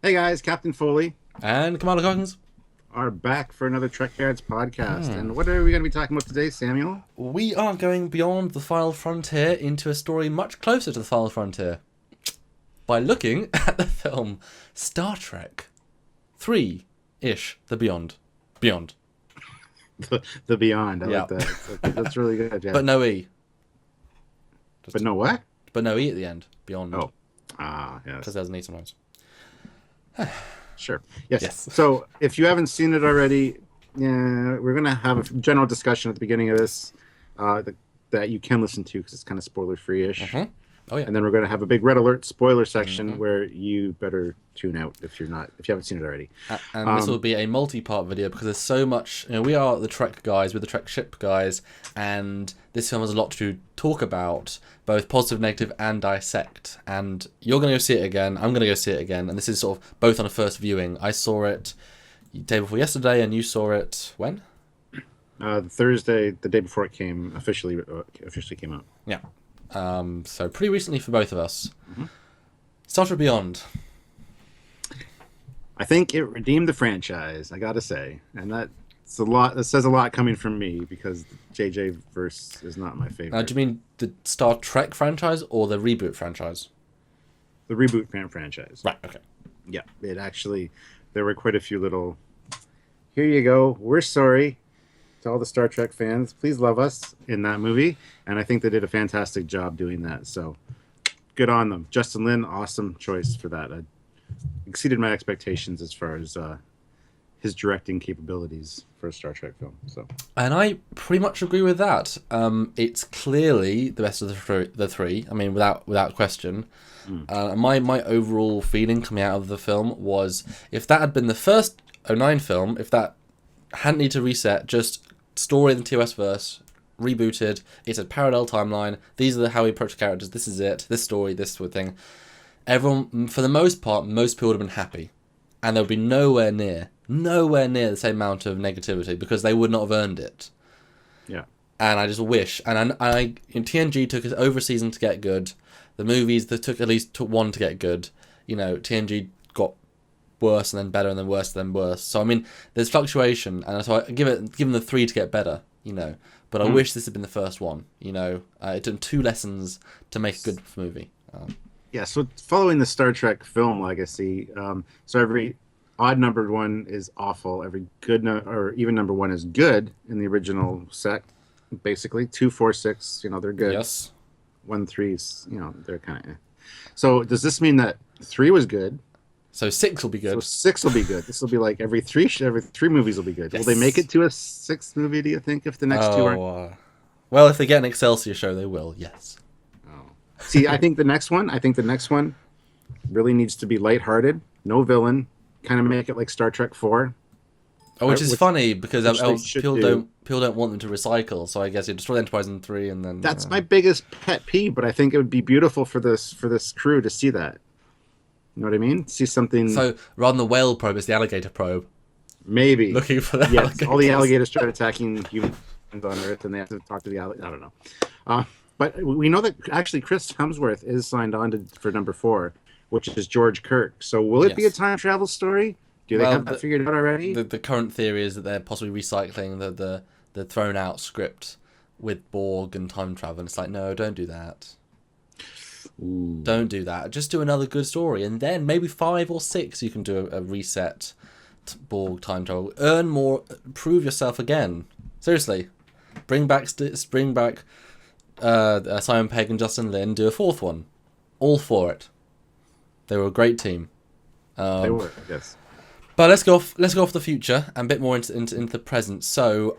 Hey guys, Captain Foley And Commander Coggins. are back for another Trekyards podcast. And what are we going to be talking about today, Samuel? We are going beyond the final frontier into a story much closer to the final frontier by looking at the film Star Trek 3-ish, The Beyond. Beyond. The Beyond. I Yeah. like that. That's really good. Yeah. But no E. But no what? But no E at the end. Beyond. Oh. Ah, yes. Because there's an E sometimes. Sure. Yes. Yes. So if you haven't seen it already, yeah, we're going to have a general discussion at the beginning of this that you can listen to because it's kind of spoiler-free-ish. Oh, yeah. And then we're going to have a big red alert spoiler section where you better tune out if you haven't seen it already. And this will be a multi-part video because there's so much. We are the Trek guys, we're the Trek ship guys, and this film has a lot to talk about, both positive, negative, and dissect. And you're going to go see it again. I'm going to go see it again. And this is sort of both on a first viewing. I saw it the day before yesterday, and you saw it when? Thursday, the day before it officially came out. Yeah. So pretty recently for both of us. Star Trek Beyond. I think it redeemed the franchise, I gotta say, and that's a lot. That says a lot coming from me because JJ verse is not my favorite. Do you mean the Star Trek franchise or the reboot franchise? The reboot franchise? Right. Okay. Yeah, it actually. There were quite a few little. Here you go. We're sorry to all the Star Trek fans. Please love us in that movie, and I think they did a fantastic job doing that. So, good on them. Justin Lin, awesome choice for that. Exceeded my expectations as far as his directing capabilities for a Star Trek film. So, and I pretty much agree with that. It's clearly the best of the three. I mean, without question. My overall feeling coming out of the film was if that had been the first '09 film, if that hadn't needed to reset, just story in the TOS verse, rebooted, it's a parallel timeline, these are how we approach the characters, this is it, this story, this sort of thing. Everyone, for the most part, most people would have been happy. And there would be nowhere near the same amount of negativity because they would not have earned it. yeah. And I just wish, TNG took over a season to get good. The movies that took one to get good. TNG got worse and then better and then worse and then worse. So I mean, there's fluctuation, and so I give them the 3 to get better. But I wish this had been the first one. It took 2 lessons to make a good movie. Yeah, so following the Star Trek film legacy, so every odd numbered one is awful. Every good or even number one is good in the original set. Basically, 2, 4, 6, they're good. Yes. 1, 3's, they're kind of. So does this mean that 3 was good? So 6 will be good. So 6 will be good. This will be like every three movies will be good. Yes. Will they make it to a 6th movie? Do you think if the next 2 are? Well, if they get an Excelsior show, they will. Yes. See, I think the next one really needs to be lighthearted, no villain, kind of make it like Star Trek 4. Which is funny because people don't want them to recycle, so I guess you destroy the Enterprise in 3 and then. That's my biggest pet peeve, but I think it would be beautiful for this crew to see that. You know what I mean? See something. So rather than the whale probe, it's the alligator probe. Maybe Looking for the alligators. All the alligators start attacking humans on Earth, and they have to talk to the alligator. I don't know. But we know that actually Chris Hemsworth is signed on for number 4, which is George Kirk. So will it be a time travel story? Do they have that figured out already? The current theory is that they're possibly recycling the thrown out script with Borg and time travel. And it's like, no, don't do that. Ooh. Don't do that. Just do another good story, and then maybe 5 or 6 you can do a reset Borg time travel. Earn more, prove yourself again. Seriously, bring back Simon Pegg and Justin Lin. Do a 4th one. All for it. They were a great team. They were, yes. But let's go off the future and a bit more into the present. So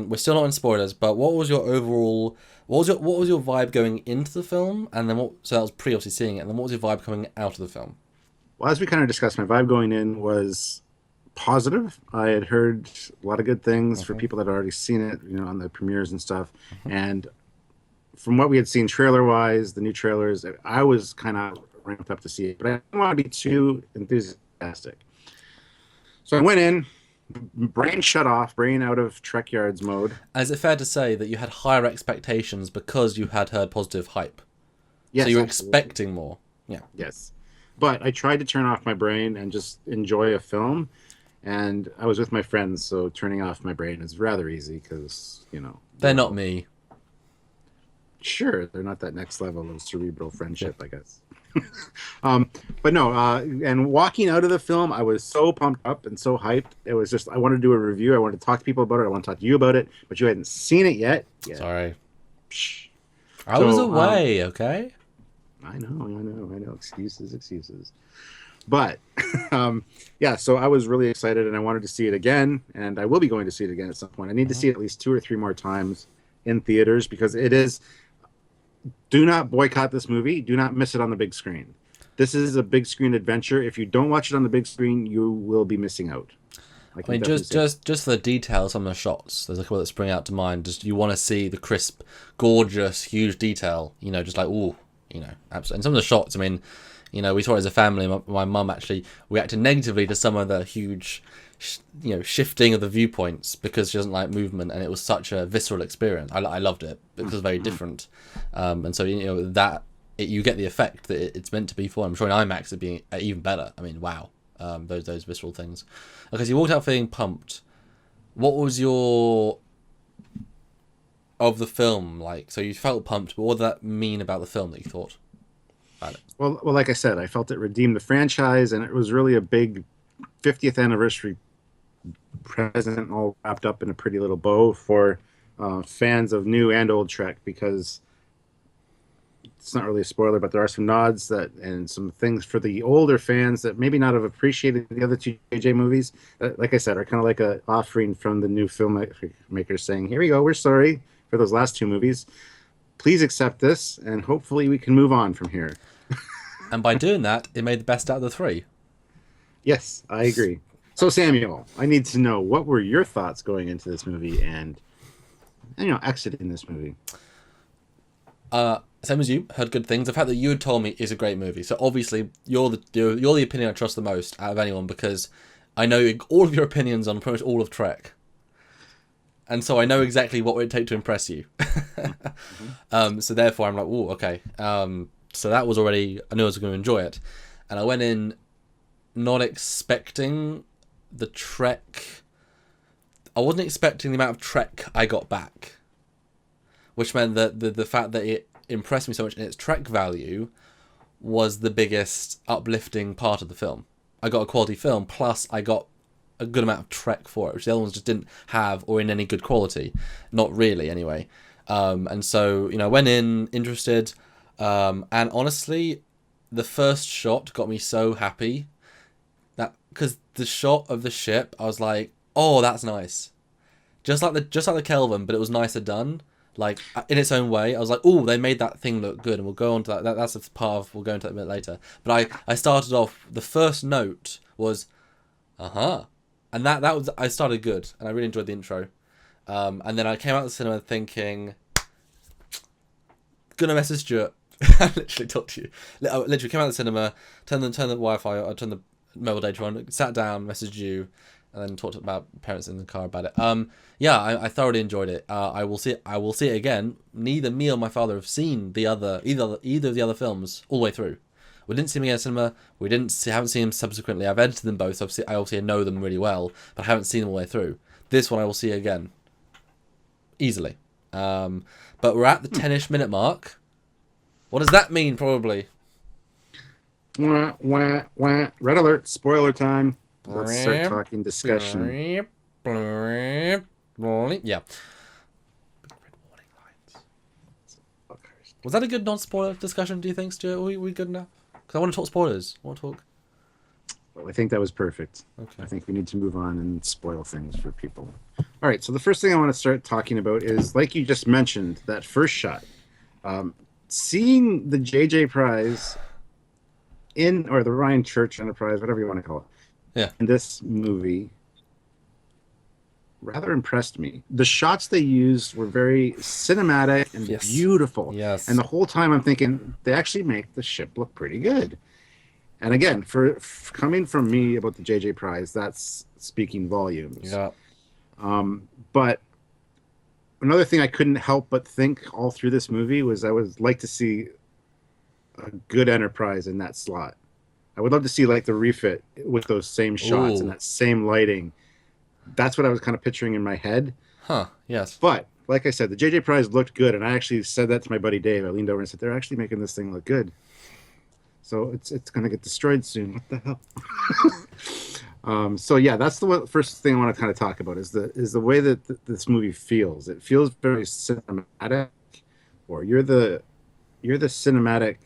we're still not in spoilers, but what was your overall? What was your vibe going into the film, and then so that was pre obviously seeing it, and then what was your vibe coming out of the film? Well, as we kind of discussed, my vibe going in was positive. I had heard a lot of good things for people that had already seen it, on the premieres and stuff. And from what we had seen trailer-wise, the new trailers, I was kind of ramped up to see it, but I didn't want to be too enthusiastic. So I went in, brain shut off, brain out of Trekyards mode. Is it fair to say that you had higher expectations because you had heard positive hype? Yes, so you were absolutely. expecting more. Yeah. Yes. But I tried to turn off my brain and just enjoy a film. And I was with my friends, so turning off my brain is rather easy because, They're we're not all me. sure they're not that next level of cerebral Yeah. friendship, I guess. Um, but no, and walking out of the film, I was so pumped up and so hyped. It was just, I wanted to do a review. I wanted to talk to people about it. I want to talk to you about it, but you hadn't seen it yet. Yeah. Sorry. Psh. I was So, away, okay? I know. Excuses, excuses. But yeah, so I was really excited and I wanted to see it again, and I will be going to see it again at some point. I need to Mhm. see it at least 2 or 3 more times in theaters because it is. Do not boycott this movie. Do not miss it on the big screen. This is a big screen adventure. If you don't watch it on the big screen, you will be missing out. I I can mean, definitely just say that. just just the details on the shots. There's a couple that spring out to mind. Just you want to see the crisp, gorgeous, huge detail. Just like ooh, absolutely. And some of the shots. I mean, we saw it as a family. My mum actually reacted negatively to some of the huge, shifting of the viewpoints because she doesn't like movement, and it was such a visceral experience. I loved it because it's very different, and so that you get the effect that it's meant to be for. I'm sure in IMAX it'd be even better. I mean, wow, those visceral things. Okay, so you walked out feeling pumped. What was your of the film like? So you felt pumped, but what did that mean about the film that you thought about it? Well, like I said, I felt it redeemed the franchise, and it was really a big 50th anniversary present, all wrapped up in a pretty little bow for fans of new and old Trek. Because it's not really a spoiler, but there are some nods that and some things for the older fans that maybe not have appreciated the other two JJ movies. Like I said, are kind of like a offering from the new filmmakers saying, "Here we go, we're sorry for those last two movies. Please accept this, and hopefully we can move on from here." And by doing that, it made the best out of the three. Yes, I agree. So Samuel, I need to know what were your thoughts going into this movie and exiting this movie. Same as you, heard good things. The fact that you had told me is a great movie. So obviously you're the opinion I trust the most out of anyone because I know all of your opinions on pretty much all of Trek, and so I know exactly what it would take to impress you. So therefore I'm like, oh, okay. So that was already I knew I was going to enjoy it, and I went in not expecting the Trek. I wasn't expecting the amount of Trek I got back, which meant that the fact that it impressed me so much in its Trek value was the biggest uplifting part of the film. I got a quality film, plus I got a good amount of Trek for it, which the other ones just didn't have or in any good quality. Not really, anyway. And so, I went in interested, and honestly, the first shot got me so happy that because the shot of the ship, I was like, oh, that's nice. Just like the Kelvin, but it was nicer done. Like in its own way, I was like, "Oh, they made that thing look good," and we'll go on to that. That's a part of. We'll go into that a bit later. But I started off. The first note was, and that was I started good, and I really enjoyed the intro. And then I came out of the cinema thinking, gonna message Stuart. I literally talked to you. I literally came out of the cinema, turned the Wi-Fi, I turned the mobile data on, sat down, messaged you, and then talked about parents in the car about it. Yeah, I thoroughly enjoyed it. I will see it again. Neither me or my father have seen either of the other films all the way through. We didn't see them again in cinema. Haven't seen them subsequently. I've edited them both. So I obviously know them really well, but I haven't seen them all the way through. This one I will see again easily. But we're at the 10-ish minute mark. What does that mean? Probably. Wah, wah, wah. Red alert! Spoiler time. Let's start talking discussion. Yeah. Big red warning lights. Was that a good non-spoiler discussion, do you think, Stuart? Are we good enough? Because I want to talk spoilers. I want to talk... Well, I think that was perfect. Okay. I think we need to move on and spoil things for people. All right, so the first thing I want to start talking about is, like you just mentioned, that first shot. Seeing the JJ prize or the Ryan Church Enterprise, whatever you want to call it, Yeah. in this movie rather impressed me. The shots they used were very cinematic and Yes. beautiful. Yes. And the whole time I'm thinking, they actually make the ship look pretty good. And again, for coming from me about the JJ prize, that's speaking volumes. Yeah. But another thing I couldn't help but think all through this movie was I would like to see a good Enterprise in that slot. I would love to see like the refit with those same shots and Ooh. that same lighting. That's what I was kind of picturing in my head. Huh. Yes. But like I said, the JJ Prize looked good, and I actually said that to my buddy Dave. I leaned over and said, "They're actually making this thing look good." So it's gonna get destroyed soon. What the hell? So yeah, that's the first thing I want to kind of talk about is the way that this movie feels. It feels very cinematic. Or you're the cinematic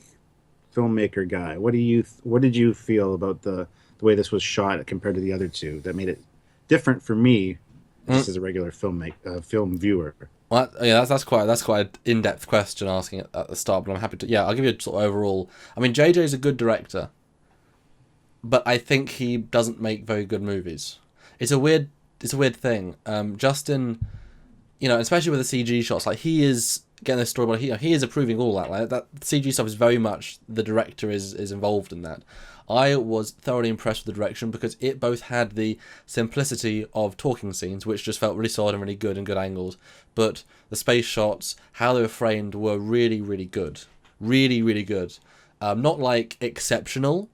filmmaker guy. What did you feel about the way this was shot compared to the other two that made it different for me, just as a regular film viewer? Well, yeah, that's quite an in-depth question asking at the start, but I'm happy to. Yeah, I'll give you a sort of overall. I mean, JJ's a good director, but I think he doesn't make very good movies. It's a weird thing. Justin, especially with the CG shots, like he is getting this story, but he is approving all that. Like that CG stuff is very much the director is involved in that. I was thoroughly impressed with the direction because it both had the simplicity of talking scenes, which just felt really solid and really good and good angles, but the space shots, how they were framed, were really, really good. Really, really good. Not like exceptional,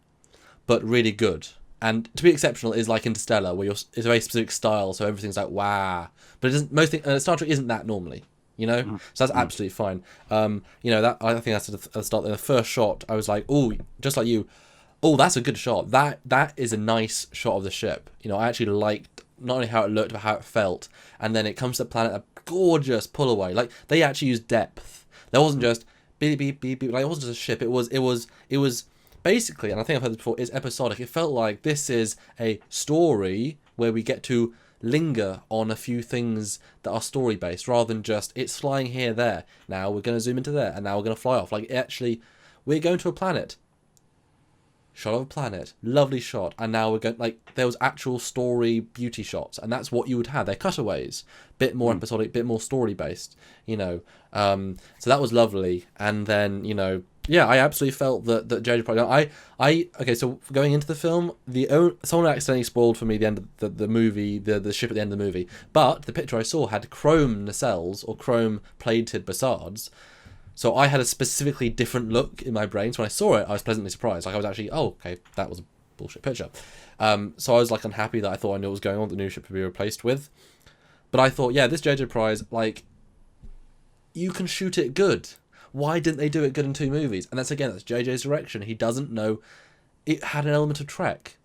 but really good. And to be exceptional is like Interstellar, where it's a very specific style, so everything's like wow. But it isn't. Star Trek isn't that normally, So that's absolutely fine. That I think that's at the start. In the first shot, I was like, oh, just like you. Oh, that's a good shot. That is a nice shot of the ship. I actually liked not only how it looked, but how it felt. And then it comes to the planet, a gorgeous pull away. Like they actually used depth. There wasn't just beep beep beep beep. Like it wasn't just a ship. It was basically, and I think I've heard this before, it's episodic. It felt like this is a story where we get to linger on a few things that are story based, rather than just it's flying here, there. Now we're going to zoom into there, and now we're going to fly off. Like actually, we're going to a planet. Shot of a planet, lovely shot, and now we're going there was actual story beauty shots, and that's what you would have. They're cutaways, bit more episodic, bit more story based, So that was lovely, and then yeah, I absolutely felt that JJ Price. Okay, so going into the film, someone accidentally spoiled for me the end of the movie, the ship at the end of the movie, but the picture I saw had chrome nacelles or chrome plated bastards. So I had a specifically different look in my brain. So when I saw it, I was pleasantly surprised. Like I was actually, oh, okay, that was a bullshit picture. So I was like unhappy that I thought I knew what was going on, the new ship to be replaced with. But I thought, yeah, this JJ Prize, you can shoot it good. Why didn't they do it good in 2 movies? And that's JJ's direction. He doesn't know. It had an element of Trek.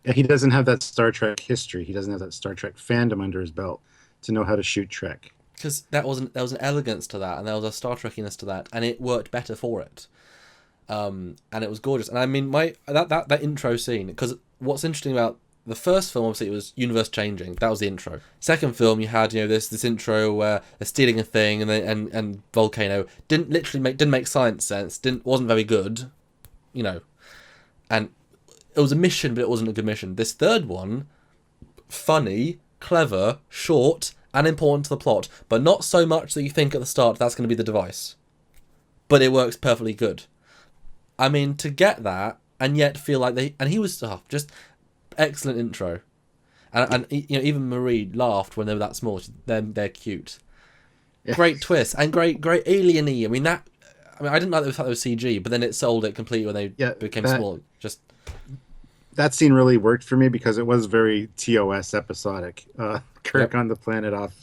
Yeah, he doesn't have that Star Trek history. He doesn't have that Star Trek fandom under his belt to know how to shoot Trek. Because there was an elegance to that, and there was a Star Trekiness to that, and it worked better for it. And it was gorgeous. And I mean, that intro scene, because what's interesting about the first film, obviously, it was universe changing. That was the intro. Second film, you had this intro where they're stealing a thing, and volcano didn't make science sense. Wasn't very good, and it was a mission, but it wasn't a good mission. This third one, funny, clever, short, and important to the plot, but not so much that you think at the start that's going to be the device. But it works perfectly good. I mean, to get that and yet feel like he was just excellent intro, and even Marie laughed when they were that small. They're cute. Yeah. Great twist and great alien-y. I mean I didn't like the fact that it was CG, but then it sold it completely when they became small. Just that scene really worked for me because it was very TOS episodic. Kirk on the planet off,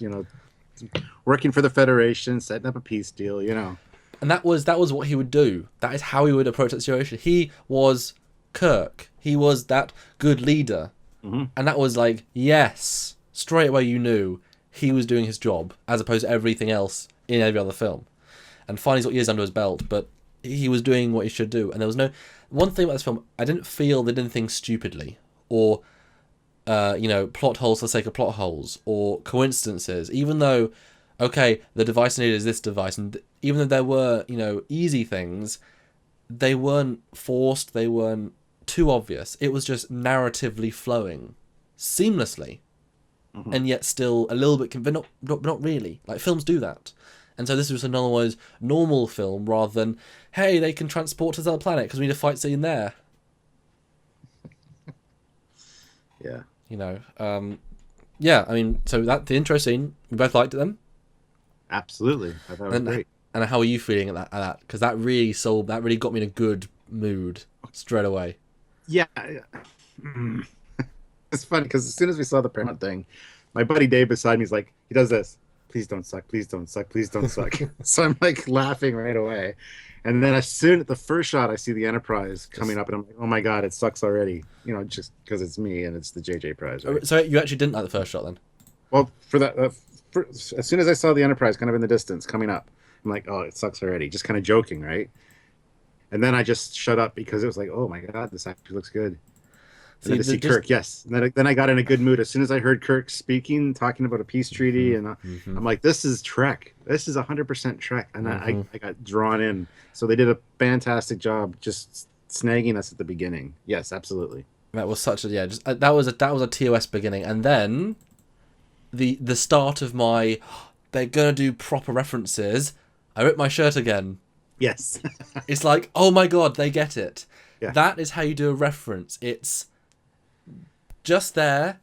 working for the Federation, setting up a peace deal, And that was what he would do. That is how he would approach that situation. He was Kirk. He was that good leader. Mm-hmm. And that was yes, straight away you knew he was doing his job, as opposed to everything else in every other film. And finally he's got years under his belt, but he was doing what he should do. And there was one thing about this film, I didn't feel they did anything stupidly, or plot holes for the sake of plot holes, or coincidences, even though, okay, the device needed is this device, and even though there were, easy things, they weren't forced, they weren't too obvious. It was just narratively flowing seamlessly, and yet still a little bit, but not really. Like, films do that. And so this was an otherwise normal film, rather than, hey, they can transport to the other planet because we need a fight scene there. Yeah. Yeah, I mean, so the intro scene, we both liked it then? Absolutely. I thought it was great. And how are you feeling at that? Because that really got me in a good mood straight away. Yeah. Mm. It's funny because as soon as we saw the Paramount thing, my buddy Dave beside me is like, he does this. Please don't suck. Please don't suck. Please don't suck. So I'm like laughing right away. And then as soon at the first shot, I see the Enterprise coming Just up, and I'm like, oh my God, it sucks already. You know, just because it's me and it's the JJ prize, right? so you actually didn't like the first shot then? Well, for that, as soon as I saw the Enterprise kind of in the distance coming up, I'm like, oh, it sucks already. Just kind of joking, right? And then I just shut up because it was like, oh my God, this actually looks good. And See, then to see just Kirk, yes. And then I got in a good mood as soon as I heard Kirk speaking, talking about a peace treaty, and I'm like, this is Trek. This is 100% Trek, and I got drawn in. So they did a fantastic job just snagging us at the beginning. Yes, absolutely. that was such a just that was a TOS beginning, and then the start of my they're gonna do proper references. I ripped my shirt again. Yes. It's like, oh my God, they get it. Yeah. That is how you do a reference. It's just there.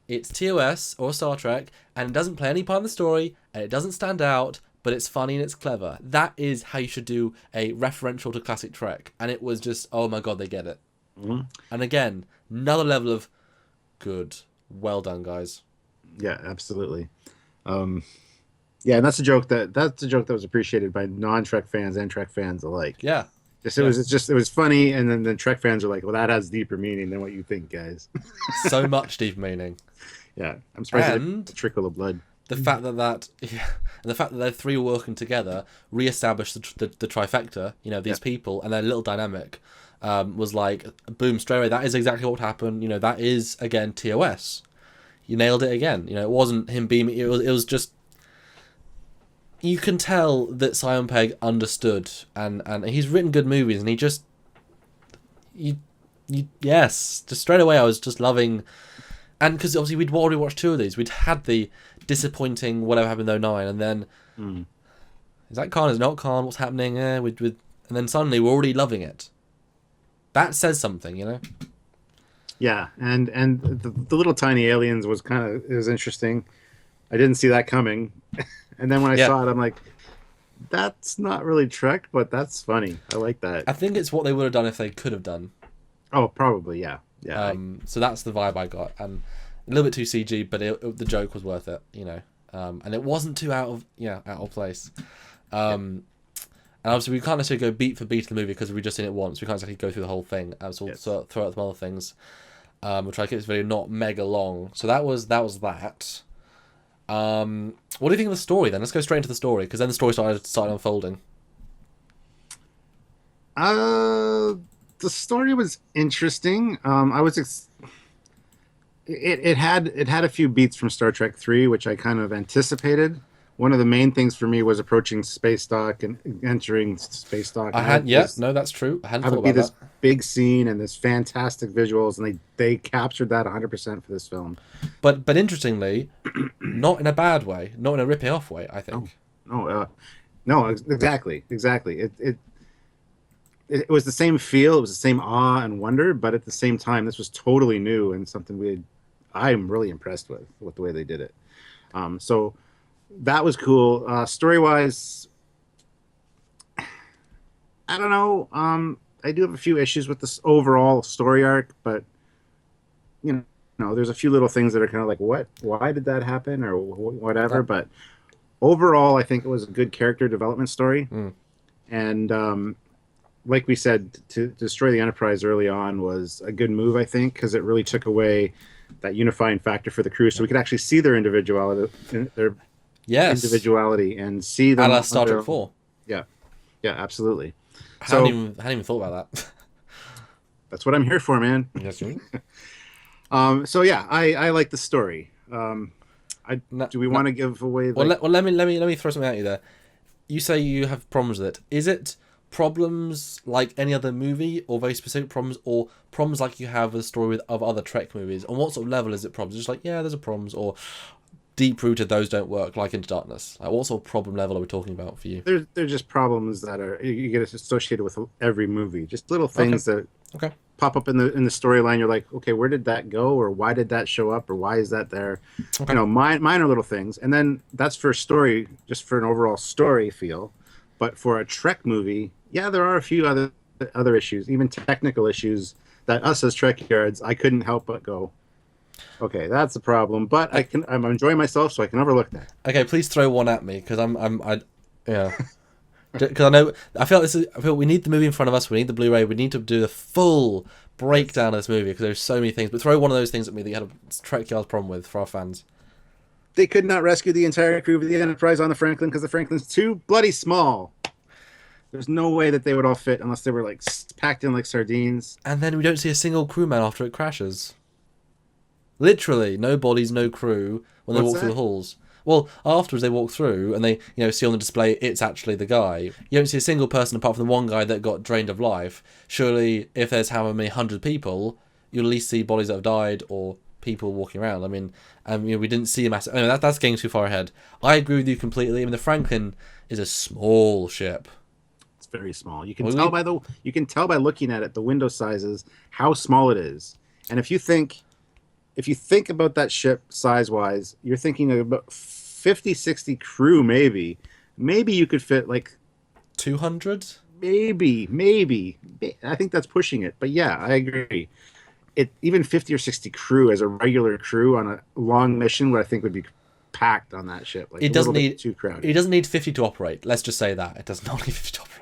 It's TOS or Star Trek, and it doesn't play any part in the story, and it doesn't stand out, but it's funny and it's clever. That is how you should do a referential to classic Trek. And it was just, oh my God, they get it. Mm-hmm. And again, another level of good. Well done, guys. Yeah, absolutely. Yeah, and that's a joke that was appreciated by non-Trek fans and Trek fans alike. Yeah. It was funny, and then the Trek fans are like, well, that has deeper meaning than what you think, guys. So much deep meaning. Yeah, I'm surprised And it's a trickle of blood. the fact and the fact that they're three working together re-established the trifecta. You know, these people and their little dynamic was like boom, straight away. That is exactly what happened. You know, that is again TOS. You nailed it again. You know, it wasn't him beaming. It was just. You can tell that Simon Pegg understood, and he's written good movies, and he just, yes, just straight away I was just loving, and because obviously we'd already watched two of these, we'd had the disappointing whatever happened in '09, and then is that Khan? Is it not Khan? What's happening? And then suddenly we're already loving it. That says something, you know. Yeah, and the little tiny aliens was it was interesting. I didn't see that coming. And then when I saw it, I'm like, that's not really Trek, but that's funny. I like that. I think it's what they would have done if they could have done. Oh, probably, yeah. Yeah. So that's the vibe I got. And a little bit too CG, but the joke was worth it, you know. And it wasn't too out of place. And obviously we can't necessarily go beat for beat in the movie because we've just seen it once. We can't exactly go through the whole thing. So we'll sort of throw out some other things. We'll try to keep this video not mega long. So that was that. What do you think of the story then? Let's go straight into the story, because then the story started unfolding. The story was interesting. It had a few beats from Star Trek 3, which I kind of anticipated. One of the main things for me was approaching space dock and entering space dock. That's true. I hadn't thought about this that. big scene and this fantastic visuals, and they captured that 100% for this film. But interestingly, not in a bad way, not in a ripping off way, I think. No, exactly. It was the same feel, it was the same awe and wonder, but at the same time, this was totally new and something I'm really impressed with the way they did it. So that was cool. Story-wise, I don't know. I do have a few issues with this overall story arc, but you know, there's a few little things that are kind of like, what? Why did that happen, or whatever? But overall, I think it was a good character development story, and like we said, to destroy the Enterprise early on was a good move, I think, because it really took away that unifying factor for the crew, so we could actually see their individuality, and see them. A la Star Trek 4. Yeah, absolutely. I hadn't even thought about that. That's what I'm here for, man. Yes, you. So yeah, I like the story. Do we want to give away? Well, let me throw something at you there. You say you have problems with it. Is it problems like any other movie, or very specific problems, or problems like you have with a story of other Trek movies? On what sort of level is it problems? Just like, yeah, there's a problems, or deep-rooted, those don't work, like Into Darkness. Like, what sort of problem level are we talking about for you? They're just problems that you get associated with every movie. Just little things that pop up in the storyline. You're like, okay, where did that go, or why did that show up, or why is that there? You know, minor little things, and then that's for story, just for an overall story feel. But for a Trek movie, yeah, there are a few other issues, even technical issues that us as Trekyards, I couldn't help but go, okay, that's a problem. But I'm enjoying myself, so I can overlook that. Okay, please throw one at me because yeah. Because I feel we need the movie in front of us. We need the Blu-ray. We need to do a full breakdown of this movie because there's so many things. But throw one of those things at me that you had a Trekyards problem with for our fans. They could not rescue the entire crew of the Enterprise on the Franklin because the Franklin's too bloody small. There's no way that they would all fit unless they were like packed in like sardines. And then we don't see a single crewman after it crashes. Literally, no bodies, no crew when they walk through the halls. Well, afterwards they walk through and they, see on the display it's actually the guy. You don't see a single person apart from the one guy that got drained of life. Surely, if there's however many 100 people, you'll at least see bodies that have died or people walking around. I mean, we didn't see a massive. That's getting too far ahead. I agree with you completely. I mean, the Franklin is a small ship. It's very small. You can tell by looking at it, the window sizes, how small it is. And if you think about that ship size-wise, you're thinking of about 50, 60 crew, maybe. Maybe you could fit, like... 200? Maybe. I think that's pushing it. But yeah, I agree. Even 50 or 60 crew as a regular crew on a long mission would, I think, would be packed on that ship. Like, it doesn't need too crowded. It doesn't need 50 to operate. Let's just say that. It does not need 50 to operate.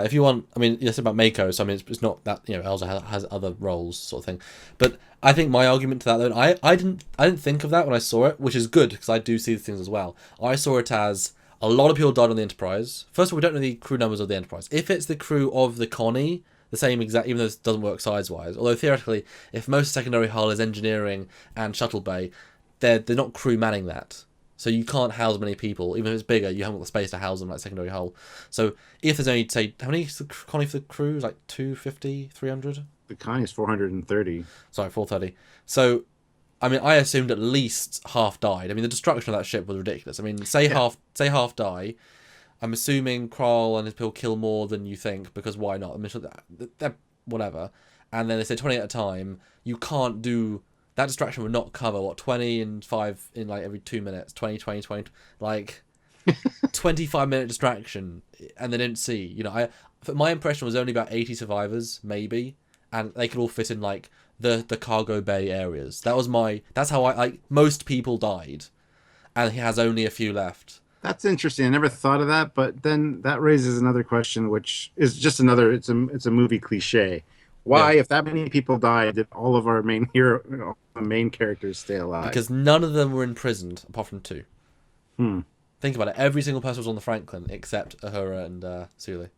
If you want, you said about Mako, so it's not that Elsa has other roles, sort of thing. But I think my argument to that, though, I didn't think of that when I saw it, which is good because I do see the things as well. I saw it as a lot of people died on the Enterprise. First of all, we don't know the crew numbers of the Enterprise. If it's the crew of the Connie, the same exact, even though it doesn't work size-wise. Although theoretically, if most secondary hull is engineering and shuttle bay, they're not crew manning that. So you can't house many people. Even if it's bigger, you haven't got the space to house them like secondary hull. So if there's only, say, how many is the Connie for the crew? Like 250, 300? The Connie is 430. Sorry, 430. So, I assumed at least half died. The destruction of that ship was ridiculous. Half die. I'm assuming Krall and his people kill more than you think, because why not? They're whatever. And then they say 20 at a time. You can't do... That distraction would not cover, 20 and 5 in, like, every 2 minutes. 20, like... 25-minute distraction, and they didn't see. My impression was only about 80 survivors, maybe, and they could all fit in, like, the cargo bay areas. That's how most people died, and he has only a few left. That's interesting. I never thought of that, but then that raises another question, which is just another. It's a movie cliche. Why, if that many people died, did all of our main main characters stay alive? Because none of them were imprisoned, apart from 2. Think about it. Every single person was on the Franklin except Uhura and Sulu.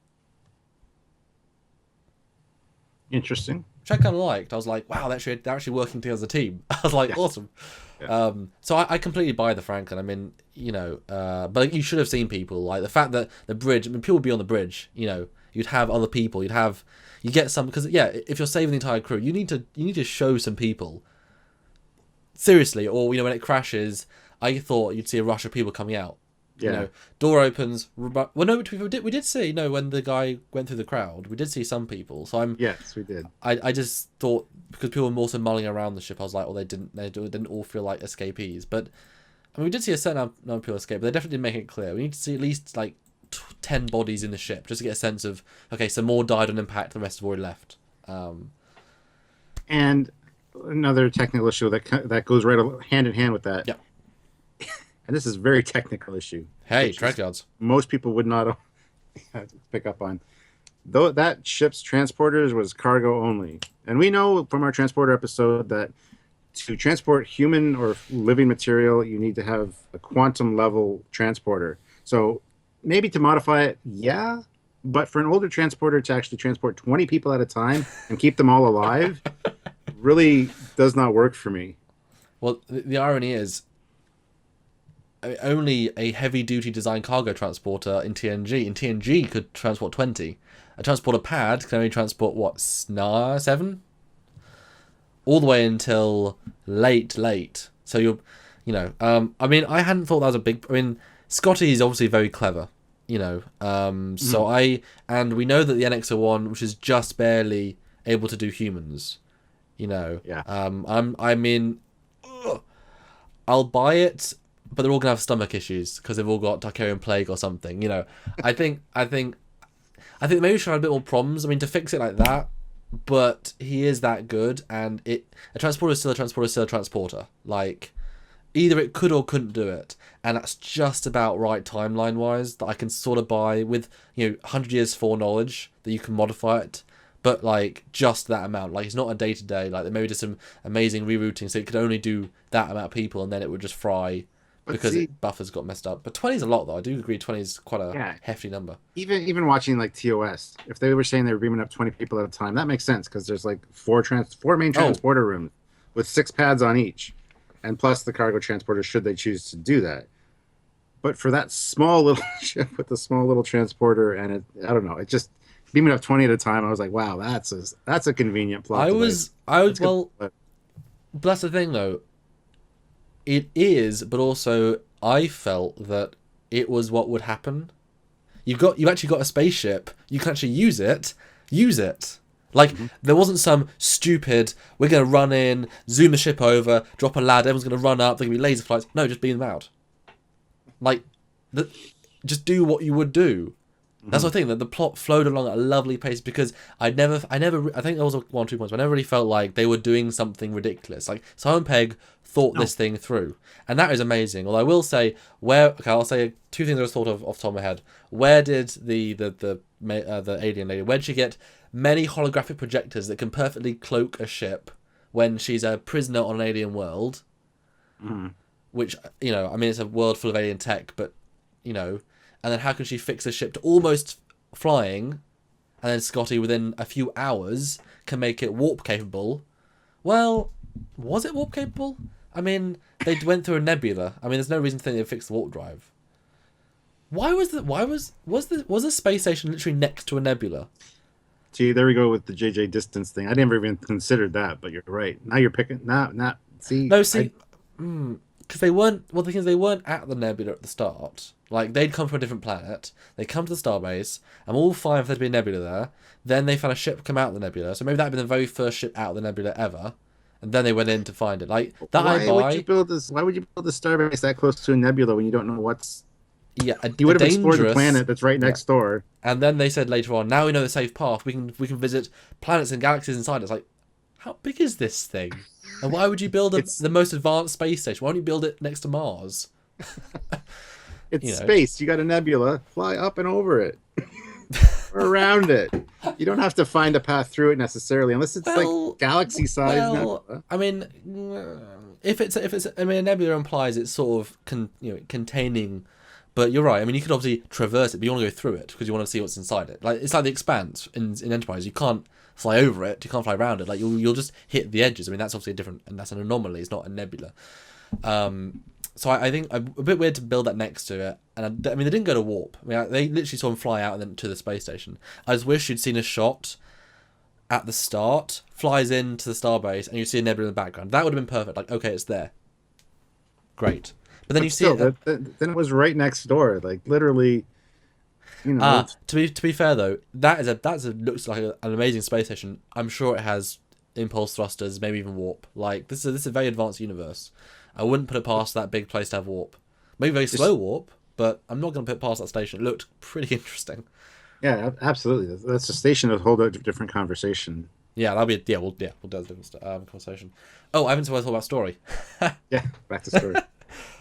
Interesting. Which I kind of liked. I was like, wow, they're actually working together as a team. I was like, awesome. Yeah. So I completely buy the Franklin. But you should have seen people. Like the fact that the bridge, people would be on the bridge, you'd have other people, you get some, because if you're saving the entire crew, you need to show some people. Seriously, or when it crashes, I thought you'd see a rush of people coming out. Yeah. Door opens. Well, no, we did see. No, when the guy went through the crowd, we did see some people. So Yes, we did. I just thought, because people were also mulling around the ship, I was like, they didn't all feel like escapees. But we did see a certain number of people escape. But they definitely didn't make it clear. We need to see at least like 10 bodies in the ship just to get a sense of, okay, some more died on impact. The rest have already left. And another technical issue that goes right hand in hand with that. Yeah. And this is a very technical issue. Hey, Trekyards. Most people would not pick up on. Though that ship's transporters was cargo only. And we know from our transporter episode that to transport human or living material, you need to have a quantum level transporter. So maybe to modify it, yeah. But for an older transporter to actually transport 20 people at a time and keep them all alive really does not work for me. Well, the irony is, only a heavy-duty design cargo transporter in TNG could transport 20. A transporter pad can only transport, 7? All the way until late. So I hadn't thought that was a big... Scotty is obviously very clever, So and we know that the NX-01, which is just barely able to do humans, Yeah. I'll buy it, but they're all gonna have stomach issues because they've all got Tarkarian plague or something. I think maybe we should have a bit more problems. To fix it like that, but he is that good, and a transporter is still a transporter, still a transporter. Like, either it could or couldn't do it, and that's just about right timeline wise that I can sort of buy with 100 years foreknowledge that you can modify it, but like just that amount. Like, it's not a day to day. Like, they maybe did some amazing rerouting, so it could only do that amount of people, and then it would just fry because buffers got messed up. But 20 is a lot, though. I do agree 20 is quite a hefty number. Even watching like TOS, if they were saying they were beaming up 20 people at a time, that makes sense because there's like four main transporter rooms with 6 pads on each, and plus the cargo transporter should they choose to do that. But for that small little ship with the small little transporter, and I don't know, it just beaming up 20 at a time. I was like, wow, that's a convenient plot. But that's the thing though. It is, but also I felt that it was what would happen. You've actually got a spaceship. You can actually use it. Use it. Like, there wasn't some stupid, we're going to run in, zoom the ship over, drop a ladder, everyone's going to run up, there can be laser flights. No, just beam them out. Like, just do what you would do. That's the thing, that the plot flowed along at a lovely pace, because I think there was 1 or 2 points, but I never really felt like they were doing something ridiculous. Like, Simon Pegg thought this thing through, and that is amazing. Although I will say, I'll say 2 things I just thought of off the top of my head. Where did the alien lady, where did she get many holographic projectors that can perfectly cloak a ship when she's a prisoner on an alien world? Which, I mean, it's a world full of alien tech, but, and then how can she fix a ship to almost flying, and then Scotty, within a few hours, can make it warp capable? Well, was it warp capable? I mean, they went through a nebula. I mean, there's no reason to think they'd fix the warp drive. Was the space station literally next to a nebula? See, there we go with the JJ distance thing. I never even considered that, but you're right. Now you're picking. Because they weren't. Well, the thing is, they weren't at the nebula at the start. Like, they'd come from a different planet. They come to the starbase. I'm all fine for there to be a nebula there. Then they found a ship come out of the nebula. So maybe that'd been the very first ship out of the nebula ever. And then they went in to find it. Like, that why would you build this starbase that close to a nebula when you don't know what's... Yeah, you would have explored the planet that's right next door. And then they said later on, now we know the safe path. We can visit planets and galaxies inside. It's like, how big is this thing? And why would you build the most advanced space station? Why don't you build it next to Mars? It's space. You got a nebula. Fly up and over it. Or around it. You don't have to find a path through it necessarily, unless it's like galaxy size nebula. I mean, a nebula implies it's sort of containing. But you're right. I mean, you could obviously traverse it, but you want to go through it because you want to see what's inside it. Like, it's like the Expanse in Enterprise. You can't fly over it. You can't fly around it. Like, you'll just hit the edges. I mean, that's obviously different, and that's an anomaly. It's not a nebula. So I think a bit weird to build that next to it. And I mean, they didn't go to warp. I mean, they literally saw him fly out and then to the space station. I just wish you'd seen a shot at the start, flies into the starbase, and you see a nebula in the background. That would have been perfect. Like, okay, it's there. Great. But then then it was right next door, like literally. To be fair though, looks like an amazing space station. I'm sure it has impulse thrusters, maybe even warp. Like, this is a very advanced universe. I wouldn't put it past that big place to have warp. Maybe very slow warp, but I'm not going to put it past that station. It looked pretty interesting. Yeah, absolutely. That's a station of a whole different conversation. Yeah, we'll do a different conversation. Oh, I haven't told about story. Yeah, back to story.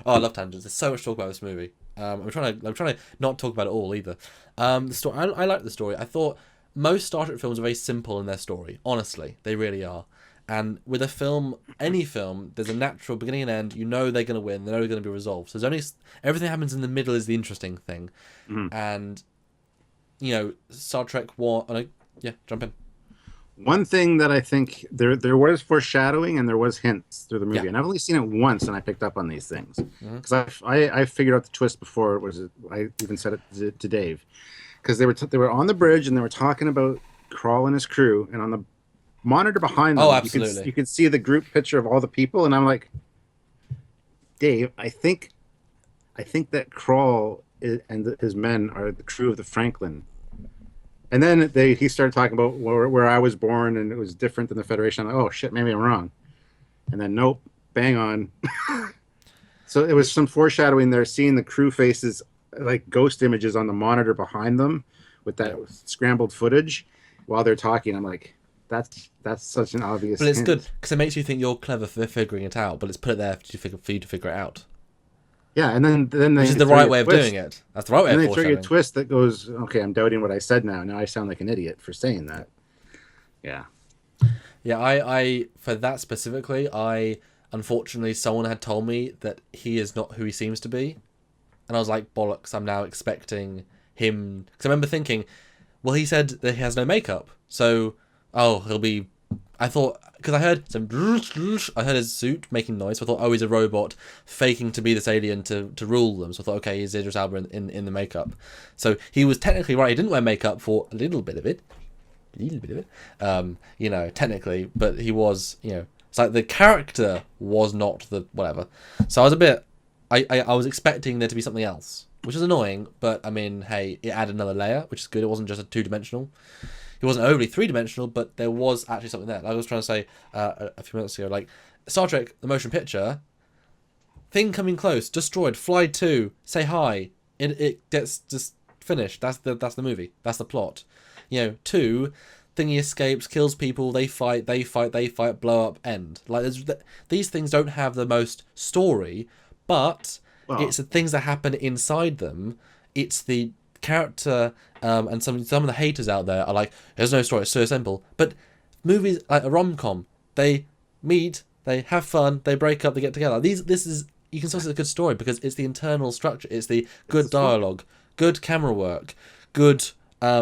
Oh, I love tangents. There's so much to talk about this movie. I'm trying to not talk about it all either. The story, I like the story. I thought most Star Trek films are very simple in their story. Honestly, they really are. And with a film, any film, there's a natural beginning and end. You know they're going to win. They know they're going to be resolved. So there's only everything that happens in the middle is the interesting thing. And Star Trek 1. Jump in. One thing that I think there was foreshadowing and there was hints through the movie, and I've only seen it once, and I picked up on these things because I figured out the twist before. I even said it to Dave, because they were on the bridge and they were talking about Krall and his crew, and on the monitor behind them, you could see the group picture of all the people, and I'm like, Dave, I think that Krall and his men are the crew of the Franklin. And then he started talking about where I was born, and it was different than the Federation. I'm like, oh shit, maybe I'm wrong. And then nope, bang on. So it was some foreshadowing there, seeing the crew faces like ghost images on the monitor behind them with that scrambled footage while they're talking. I'm like, That's such an obvious But it's hint. good because it makes you think you're clever for figuring it out. But it's put it there for you to figure it out, Yeah, and then which they is the throw right you a way of twist. doing it. That's the right way Then of they throw you a foreshadowing. twist that goes, okay, I'm doubting what I said now. Now I sound like an idiot for saying that. Yeah. Yeah, I for that specifically, I unfortunately someone had told me that he is not who he seems to be, and I was like, bollocks! I'm now expecting him because I remember thinking, well, he said that he has no makeup, so he'll be. I thought because I heard some, I heard his suit making noise, so I thought, oh, he's a robot faking to be this alien to rule them. So I thought, okay, he's Idris Elba in the makeup. So he was technically right. He didn't wear makeup for a little bit of it. Technically, but he was, it's like the character was not the whatever. So I was a bit, I was expecting there to be something else, which is annoying, but I mean, hey, it added another layer, which is good. It wasn't just a 2-dimensional. It wasn't overly 3-dimensional, but there was actually something there. Like I was trying to say a few minutes ago, like Star Trek, the motion picture, thing coming close, destroyed, fly to, say hi, it gets just finished. That's the movie. That's the plot. 2, thingy escapes, kills people, they fight, blow up, end. Like these things don't have the most story, but it's the things that happen inside them. It's the character, and some of the haters out there are like, there's no story, it's so simple. But movies like a rom-com, they meet, they have fun, they break up, they get together. This is, you can still see a good story because it's the internal structure, it's the good dialogue, good camera work, good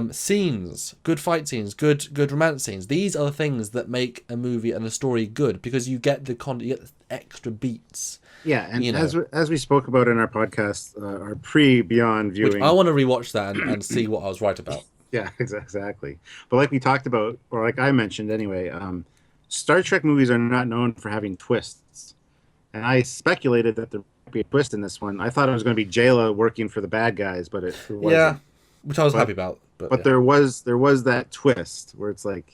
scenes, good fight scenes, good romance scenes. These are the things that make a movie and a story good because you get the you get the extra beats. Yeah, and as we spoke about in our podcast, our pre-Beyond viewing, which I want to rewatch that and see what I was right about. Yeah, exactly. But like we talked about, or like I mentioned anyway, Star Trek movies are not known for having twists, and I speculated that there might be a twist in this one. I thought it was going to be Jayla working for the bad guys, but it wasn't. Yeah, which I was happy about. But there was that twist where it's like,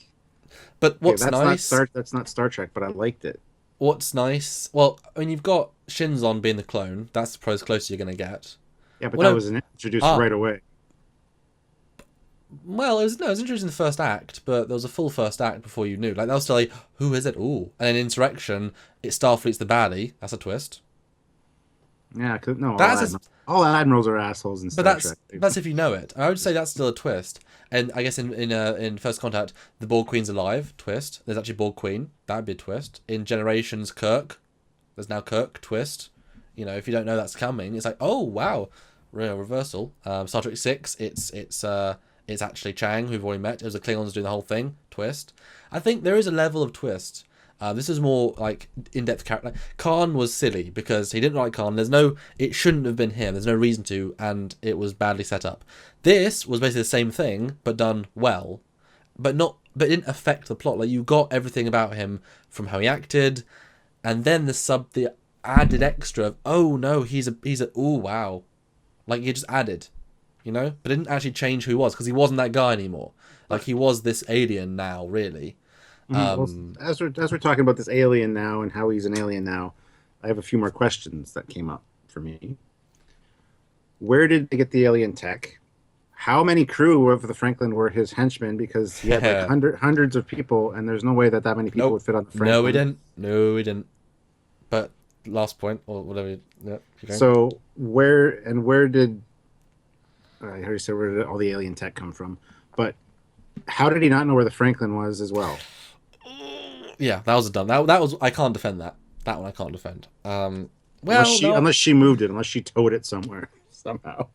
but what's nice? That's not Star Trek, but I liked it. What's nice? Well, I mean, you've got Shinzon being the clone. That's probably as close as you're going to get. Yeah, but that was introduced right away. Well, it was introduced in the first act, but there was a full first act before you knew. Like, that was still like, who is it? Ooh. And in Insurrection, it's Starfleet's the baddie. That's a twist. Yeah, all admirals are assholes in Star Trek. That's if you know it. I would say that's still a twist. And I guess in First Contact, the Borg Queen's alive. Twist. There's actually Borg Queen. That would be a twist. In Generations, Kirk. There's now Kirk. Twist. If you don't know that's coming, it's like, oh wow, real reversal. Star Trek 6. It's actually Chang, who we've already met. It was the Klingons doing the whole thing. Twist. I think there is a level of twist. This is more like in-depth character. Like, Khan was silly because he didn't like Khan. It shouldn't have been him. There's no reason to, and it was badly set up. This was basically the same thing, but done well, but it didn't affect the plot. Like, you got everything about him from how he acted, and then the added extra of, oh no, he's a oh wow, like you just added, but it didn't actually change who he was because he wasn't that guy anymore. Like, he was this alien now, really. Well, as we're talking about this alien now and how he's an alien now, I have a few more questions that came up for me. Where did they get the alien tech? How many crew of the Franklin were his henchmen? Because he had like hundreds of people, and there's no way that many people would fit on the Franklin. No, we didn't. But last point or whatever. Yeah. So where did I already said where did all the alien tech come from? But how did he not know where the Franklin was as well? Yeah, that was done. That was, I can't defend that. That one I can't defend. Unless she moved it, unless she towed it somewhere somehow.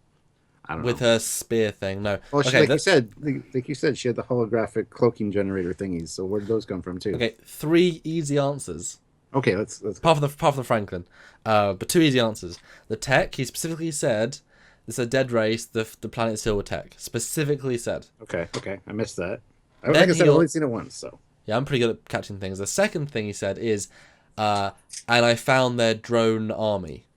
I don't know. With her spear thing, no. Well, like you said, she had the holographic cloaking generator thingies. So where did those come from too? Okay, 3 easy answers. Okay, let's apart from the Franklin, but 2 easy answers. The tech, he specifically said, it's a dead race. The planet is filled with tech. Specifically said. Okay, I missed that. Like I said, I've only seen it once, so. Yeah, I'm pretty good at catching things. The second thing he said is, and I found their drone army.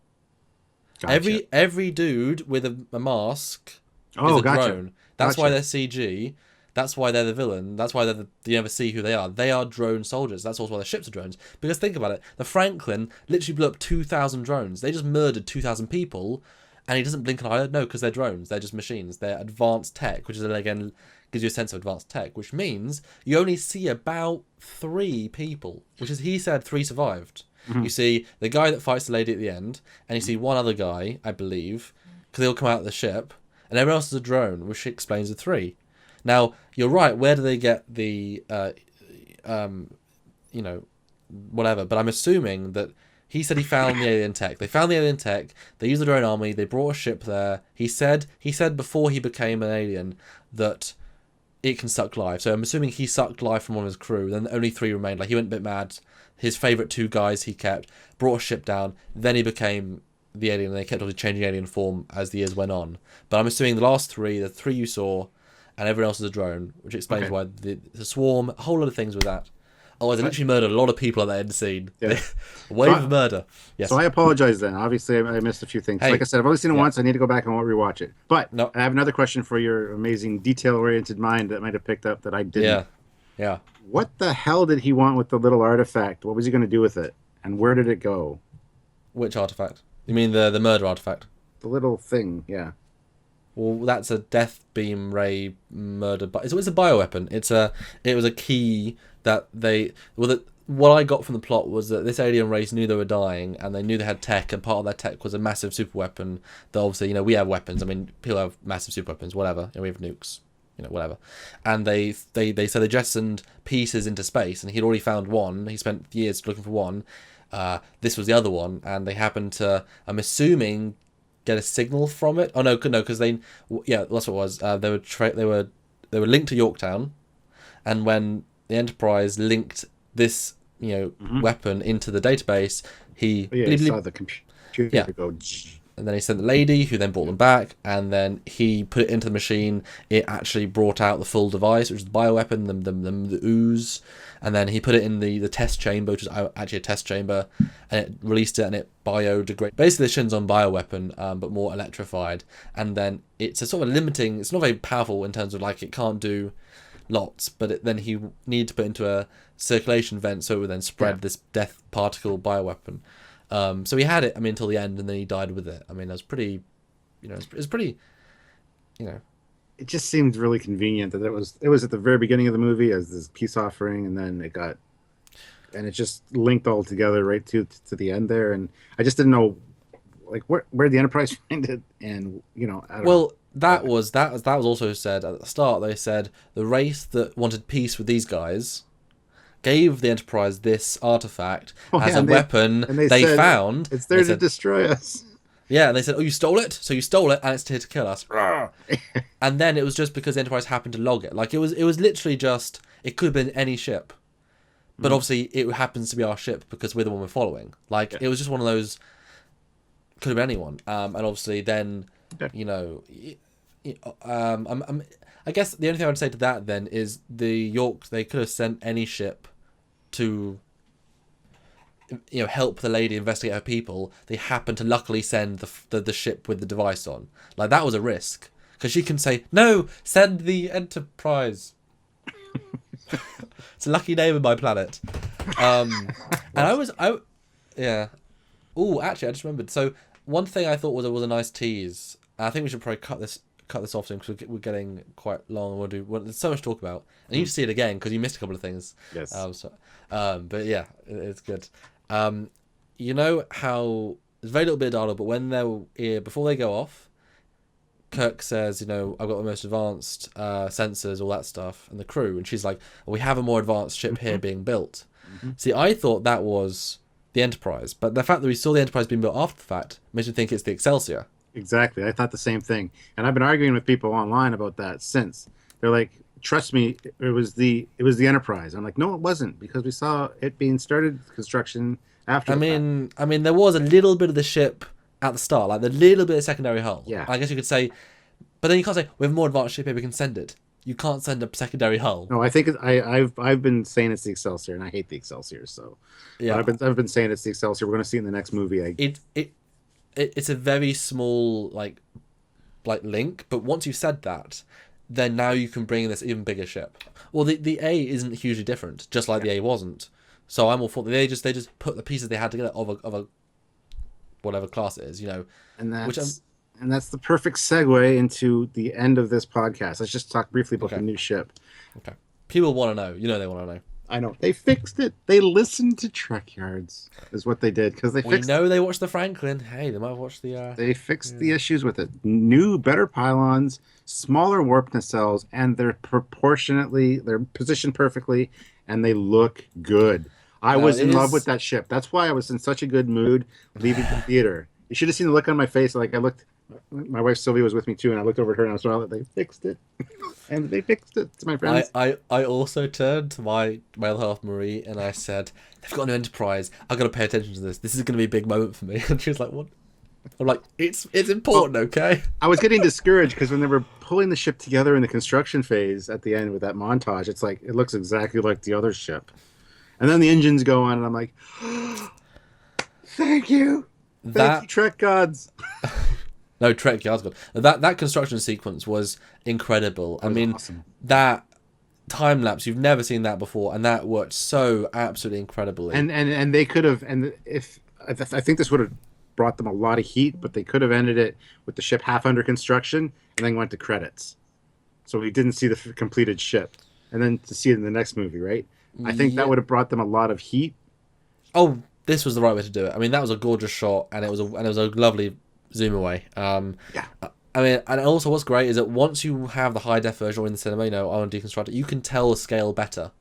Gotcha. Every dude with a mask is a drone. That's why they're CG. That's why they're the villain. That's why you never see who they are. They are drone soldiers. That's also why their ships are drones. Because think about it. The Franklin literally blew up 2,000 drones. They just murdered 2,000 people, and he doesn't blink an eye. No, because they're drones. They're just machines. They're advanced tech, which is, again, gives you a sense of advanced tech, which means you only see about 3 people, which is, he said 3 survived. You see the guy that fights the lady at the end, and you see one other guy, I believe, because they'll come out of the ship, and everyone else is a drone, which explains the 3. Now, you're right, where do they get the, whatever, but I'm assuming that he said he found the alien tech. They found the alien tech, they used the drone army, they brought a ship there. He said before he became an alien that it can suck life. So I'm assuming he sucked life from one of his crew, then only 3 remained. Like, he went a bit mad. His favourite 2 guys he kept, brought a ship down, then he became the alien, and they kept obviously changing alien form as the years went on. But I'm assuming the last 3, the 3 you saw, and everyone else is a drone, which explains why the swarm, a whole lot of things with that. Oh, they literally murdered a lot of people at that end scene. Yeah. Wave of murder. Yes. So I apologize then. Obviously, I missed a few things. Hey. Like I said, I've only seen it once. I need to go back and rewatch it. But No. I have another question for your amazing detail-oriented mind that might have picked up that I didn't. Yeah. What the hell did he want with the little artifact? What was he going to do with it? And where did it go? Which artifact? You mean the murder artifact? The little thing, yeah. Well, that's a death beam ray murder. It's a bioweapon. It was a key that they. What I got from the plot was that this alien race knew they were dying, and they knew they had tech, and part of their tech was a massive super weapon. That obviously, we have weapons. I mean, people have massive super weapons, whatever. We have nukes, whatever. And they jettisoned pieces into space, and he'd already found one. He spent years looking for one. This was the other one, and they happened to, I'm assuming, get a signal from it. Oh no, because that's what it was. They were linked to Yorktown, and when the Enterprise linked this weapon into the database, he saw the computer go. And then he sent the lady, who then brought them back, and then he put it into the machine. It actually brought out the full device, which is the bioweapon, the ooze, and then he put it in the test chamber, which is actually a test chamber, and it released it, and it biodegraded. Basically, the Shin's on bioweapon, but more electrified, and then it's a sort of limiting. It's not very powerful in terms of it can't do lots, but then he needed to put into a circulation vent so it would then spread this death particle bioweapon. So he had it, until the end, and then he died with it. It was pretty, it was pretty. It just seemed really convenient that it was at the very beginning of the movie as this peace offering, and then it just linked all together right to the end there, and I just didn't know, where the Enterprise find it, and I don't know. That was also said at the start. They said the race that wanted peace with these guys gave the Enterprise this artifact as a weapon they found. It's there to destroy us. Yeah, and they said, "Oh, you stole it? So you stole it, and it's here to kill us." And then it was just because the Enterprise happened to log it. It was literally just, it could have been any ship, but obviously it happens to be our ship because we're the one we're following. It was just one of those. Could have been anyone, and obviously then, I guess the only thing I would say to that then is they could have sent any ship to help the lady investigate her people. They happen to luckily send the ship with the device on. That was a risk, because she can say, no, send the Enterprise. It's a lucky name of my planet. And oh, actually, I just remembered. So one thing I thought was a nice tease. I think we should probably cut this off soon, because we're getting quite long, and there's so much to talk about, and you need to see it again because you missed a couple of things. Yes. But yeah, it's good. How there's very little bit of dialogue, but when before they go off, Kirk says, I've got the most advanced sensors, all that stuff, and the crew, and she's like, we have a more advanced ship here being built. See, I thought that was the Enterprise, but the fact that we saw the Enterprise being built after the fact makes me think it's the Excelsior. Exactly. I thought the same thing. And I've been arguing with people online about that since. They're like, trust me, it was the Enterprise. I'm like, no, it wasn't, because we saw it being started construction after the fact. There was a little bit of the ship at the start, the little bit of secondary hull. Yeah. I guess you could say, but then you can't say, we have a more advanced ship here, we can send it. You can't send a secondary hull. No, I think I've been saying it's the Excelsior, and I hate the Excelsior, so yeah. But I've been saying it's the Excelsior. We're going to see it in the next movie. It's a very small link, but once you've said that, then now you can bring in this even bigger ship. Well, the A isn't hugely different, just like the A wasn't. So I'm all for they just put the pieces they had together of a whatever class it is, And that's And that's the perfect segue into the end of this podcast. Let's just talk briefly about the Okay. new ship. Okay. People want to know. You know they want to know. I know they fixed it. They listened to Trekyards, is what they did, because We know they watched the Franklin. Hey, they might have watched the. they fixed Yeah. the issues with it. New, better pylons, smaller warp nacelles, and they're positioned perfectly, and they look good. I Now was it in love with is. that ship. That's why I was in such a good mood leaving the theater. You should have seen the look on my face. Like I looked, my wife Sylvia was with me too, and I looked over at her and I saw that they fixed it, and they fixed it. To my I, friends, I also turned to my other half Marie and I said, "They've got a new Enterprise. I've got to pay attention to this. This is going to be a big moment for me." And she was like, "What?" I'm like, "It's important, okay?" I was getting discouraged because when they were pulling the ship together in the construction phase at the end with that montage, it's like it looks exactly like the other ship. And then the engines go on, and I'm like, thank you, That Trek gods. no Trekyards good. That construction sequence was incredible. That I was mean, awesome. that time lapse you've never seen that before, and that worked so absolutely incredibly. And they could have, and if I think this would have brought them a lot of heat, but they could have ended it with the ship half under construction and then went to credits, so we didn't see the completed ship, and then to see it in the next movie, right? I think that Yeah. would have brought them a lot of heat. Oh, this was the right way to do it. I mean, that was a gorgeous shot, and it was a lovely zoom away. Yeah, I mean, and also what's great is that once you have the high def version or in the cinema, on Deconstruct it, you can tell the scale better.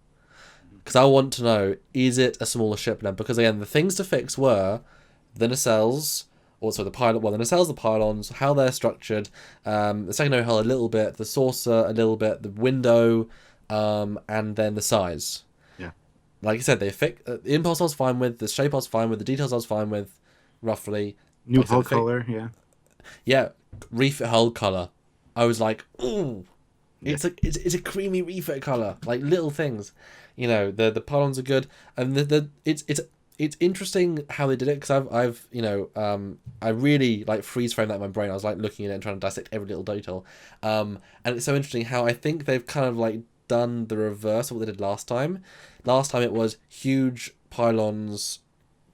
Because I want to know, is it a smaller ship now? Because again, the things to fix were the nacelles, also the pilot. Well, the nacelles, the pylons, how they're structured, the secondary hull a little bit, the saucer a little bit, the window, and then the size. yeah. Like I said, the impulse I was fine with, the shape I was fine with, the details I was fine with, roughly. New Like I said, hull color, yeah. yeah, refit hull color. I was like, ooh, Yeah. it's a creamy refit color. Like little things, the pylons are good, and it's interesting how they did it because I've I really like freeze frame that in my brain. I was like looking at it and trying to dissect every little detail, and it's so interesting how I think they've kind of like done the reverse of what they did last time. Last time it was huge pylons.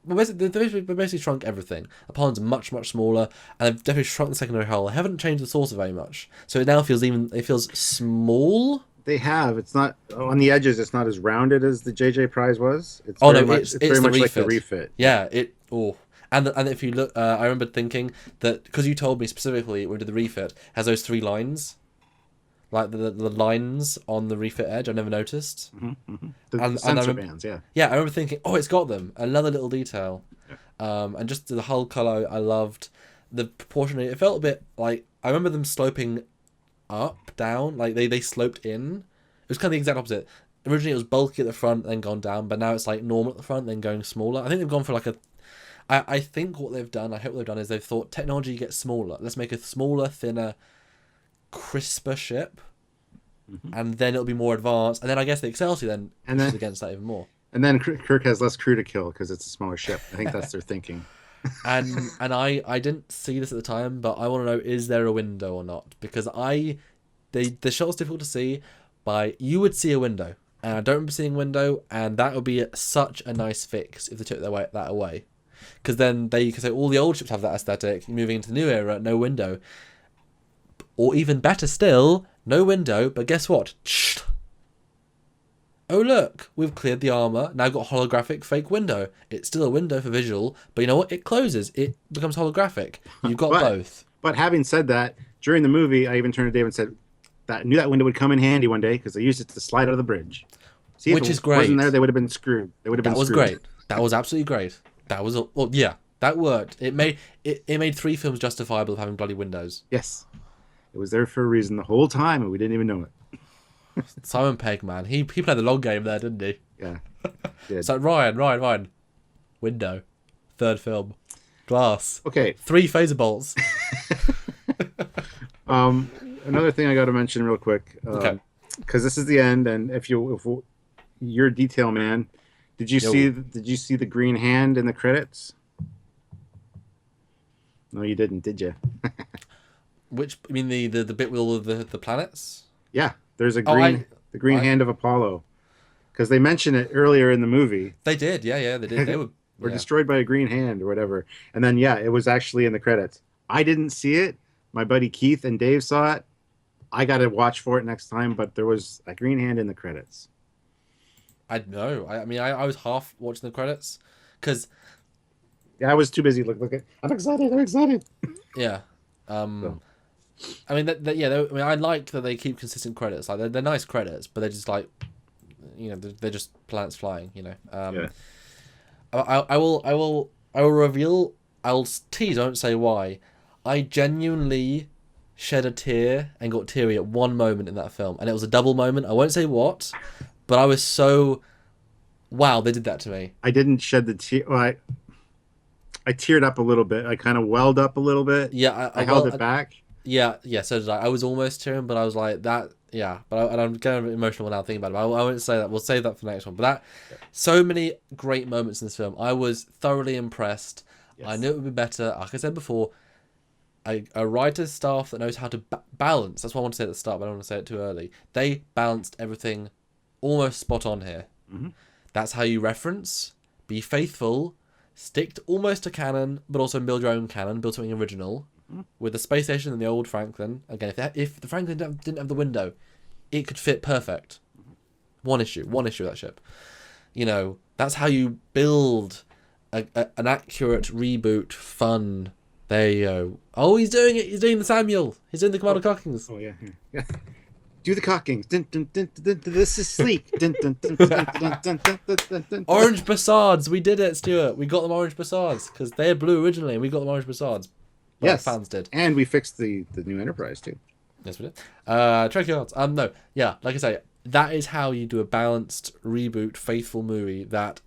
Well, they basically shrunk everything. The pylons are much, much smaller, and they've definitely shrunk the secondary hull. They haven't changed the saucer very much, so it now feels small. They have. It's not on the edges. It's not as rounded as the JJ Prize was. It's Oh very no, much. It's it's very the much like the refit. refit. Yeah, it. Oh, and if you look, I remember thinking that because you told me specifically when we did the refit has those three lines, like the lines on the refit edge. I never noticed, The and I sensor remember, bands. Yeah. yeah, I remember thinking, oh, it's got them. Another little detail. And just the hull color, I loved the proportion. It felt a bit like I remember them sloping up, down, like they sloped in. It was kind of the exact opposite. Originally, it was bulky at the front, then gone down, but now it's like normal at the front, then going smaller. I think they've gone for like a. I think what they've done, I hope what they've done is they've thought technology gets smaller. Let's make a smaller, thinner, crisper ship, and then it'll be more advanced. And then I guess the Excelsior then And pushes then against that even more. and then Kirk has less crew to kill because it's a smaller ship. I think that's their thinking. And I didn't see this at the time, but I want to know, is there a window or not? Because the shot's difficult to see, but you would see a window, and I don't remember seeing a window, and that would be such a nice fix if they took that away, because then you can say all the old ships have that aesthetic. Moving into the new era, no window, or even better still, no window. But guess what? Oh look, we've cleared the armor. Now got holographic fake window. It's still a window for visual, but you know what? It closes. It becomes holographic. You've got But both. but having said that, during the movie, I even turned to Dave and said that I knew that window would come in handy one day because they used it to slide out of the bridge. See, Which if it is great. wasn't there, they would have been screwed. They would have been. That was screwed. great. That was absolutely great. That was well, yeah, that worked. It made three films justifiable of having bloody windows. Yes, it was there for a reason the whole time, and we didn't even know it. Simon Pegg, man, he played the long game there, didn't he? Yeah, did. So Ryan, window, third film, glass, Okay. 3 phaser bolts. Another thing I got to mention real quick. Okay. Because this is the end, and if you're a detail man, did you see the green hand in the credits? No, you didn't, did you? Which I mean the bit with all of the planets. Yeah, there's a Oh, the green hand of Apollo, because they mention it earlier in the movie. They did, yeah, they did. They were Were yeah. destroyed by a green hand or whatever, and then yeah, it was actually in the credits. I didn't see it, My buddy Keith and Dave saw it. I got to watch for it next time, but there was a green hand in the credits. I know. I mean, I was half watching the credits because Yeah, I was too busy. Look at. I'm excited. I'm excited. yeah. So, I mean, I mean, I like that they keep consistent credits. Like they're nice credits, but they're just like, they're just planets flying. yeah. I will reveal. I'll tease. I won't say why. I genuinely shed a tear and got teary at one moment in that film, and it was a double moment. I won't say what, but I was so, wow, they did that to me. I didn't shed the tear. Well, I teared up a little bit. I kind of welled up a little bit. Yeah, I held it back. Yeah, so did I. I was almost tearing, but I was like that. Yeah, and I'm getting emotional now thinking about it. But I won't say that. We'll save that for the next one. But so many great moments in this film. I was thoroughly impressed. Yes. I knew it would be better. Like I said before, a writer's staff that knows how to balance. That's what I want to say at the start, but I don't want to say it too early. They balanced everything almost spot on here. Mm-hmm. That's how you reference, be faithful, stick to almost to canon, but also build your own canon, build something original. With the space station and the old Franklin. Again, if the Franklin didn't have the window, it could fit perfect. One issue with that ship. That's how you build an accurate reboot, fun. There you go. Oh, he's doing it. He's doing the Samuel. He's doing the Commander Cockings. Oh, yeah. Do the cockings. Dun, dun, dun, dun, dun, this is sleek. Dun, dun, dun, dun, dun, dun, dun, dun, dun, dun. Orange Bassards. We did it, Stuart. We got them orange Bassards because they're blue originally, and we got them orange Bassards. Yes, fans did, and we fixed the new Enterprise too. Yes, we did. Trekyards. No, yeah, like I say, that is how you do a balanced reboot, faithful movie. That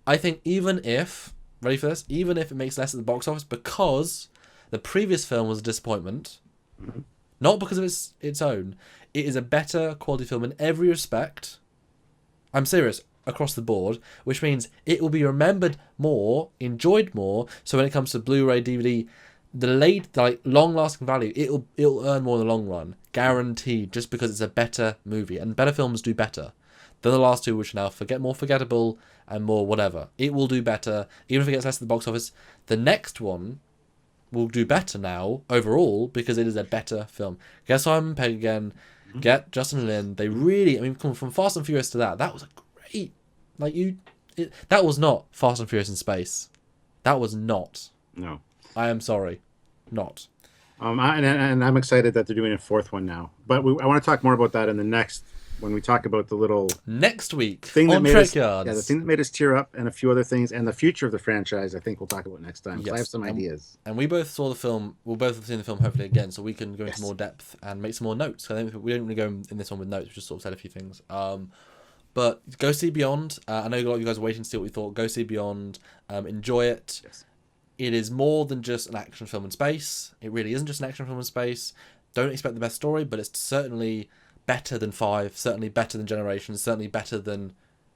I think even if it makes less at the box office because the previous film was a disappointment, not because of its own. It is a better quality film in every respect. I'm serious. Across the board, which means it will be remembered more, enjoyed more. So when it comes to Blu-ray, DVD. The long-lasting value, it'll earn more in the long run, guaranteed. Just because it's a better movie, and better films do better than the last two, which are now more forgettable and more whatever. It will do better, even if it gets less at the box office. The next one will do better now overall because it is a better film. Get Simon Pegg again, get Justin Lin. They really, come from Fast and Furious to that. That was a great, that was not Fast and Furious in space. That was not. No. I am sorry. Not. And I'm excited that they're doing a fourth one now. But I want to talk more about that in the next, when we talk about the little next week thing that on made Trekyards. The thing that made us tear up, and a few other things, and the future of the franchise. I think we'll talk about next time. Yes. I have some ideas. And we both saw the film. We'll both have seen the film hopefully again, so we can go into more depth and make some more notes. I think we don't really go in this one with notes. We just sort of said a few things. But go see Beyond. I know a lot of you guys are waiting to see what we thought. Go see Beyond. Enjoy it. Yes. It is more than just an action film in space. It really isn't just an action film in space. Don't expect the best story, but it's certainly better than 5, certainly better than Generations, certainly better than